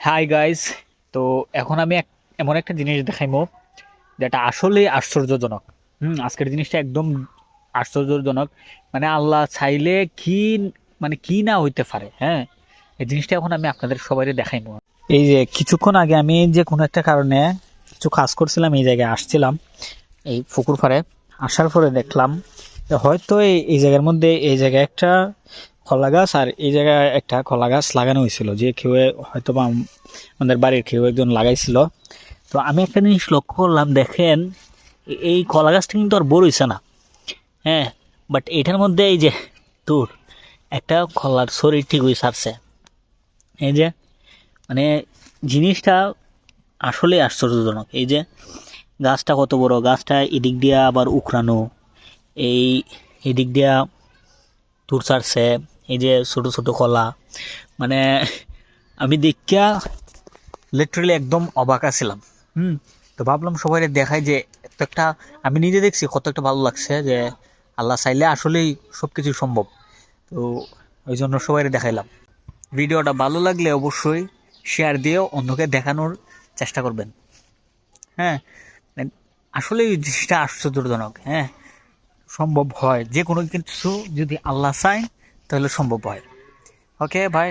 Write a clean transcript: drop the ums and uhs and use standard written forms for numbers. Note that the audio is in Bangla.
Hi guys. তো এখন আমি এমন একটা জিনিস দেখাইমো যেটা আসলে আশ্চর্যজনক। আজকের জিনিসটা একদম আশ্চর্যজনক। মানে আল্লাহ চাইলে কি কি না হইতে পারে। হ্যাঁ, এই জিনিসটা এখন আমি আপনাদের সবাই দেখাইমো। এই যে কিছুক্ষণ আগে আমি যে কোনো একটা কারণে কিছু কাজ করছিলাম, এই জায়গায় আসছিলাম, এই পুকুর পাড়ে। আসার পরে দেখলাম যে হয়তো এই জায়গার মধ্যে এই জায়গায় একটা কলা গাছ আর এই জায়গায় একটা কলা গাছ লাগানো হয়েছিল, যে কেউ হয়তো বা আমাদের বাড়ির কেউ একজন লাগাইছিল। তো আমি একটা জিনিস লক্ষ্য করলাম, দেখেন এই কলা গাছটা কিন্তু আর বড় হইছে না। হ্যাঁ, বাট এটার মধ্যে এই যে তোর একটা কলার শরীর ঠিক হয়ে ছাড়ছে। এই যে মানে জিনিসটা আসলে আশ্চর্যজনক। এই যে গাছটা কত বড়, গাছটা এদিক দিয়া আবার উখড়ানো, এই এদিক দিয়া তুর ছাড়ছে, এই যে ছোট ছোট কলা। মানে আমি দেখিয়া লিটারালি একদম অবাক আছিলাম। তো ভাবলাম সবাই দেখাই যে এত একটা, আমি নিজে দেখছি কত একটা ভালো লাগছে যে আল্লাহ চাইলে আসলেই সবকিছু সম্ভব। তো ওই জন্য সবাই দেখাইলাম। ভিডিওটা ভালো লাগলে অবশ্যই শেয়ার দিয়েও অন্যকে দেখানোর চেষ্টা করবেন। হ্যাঁ, মানে আসলে এই জিনিসটা আশ্চর্যজনক। হ্যাঁ, সম্ভব হয় যে কোনো কিছু যদি আল্লাহ চায় তাহলে সম্ভব হয়। ওকে ভাই।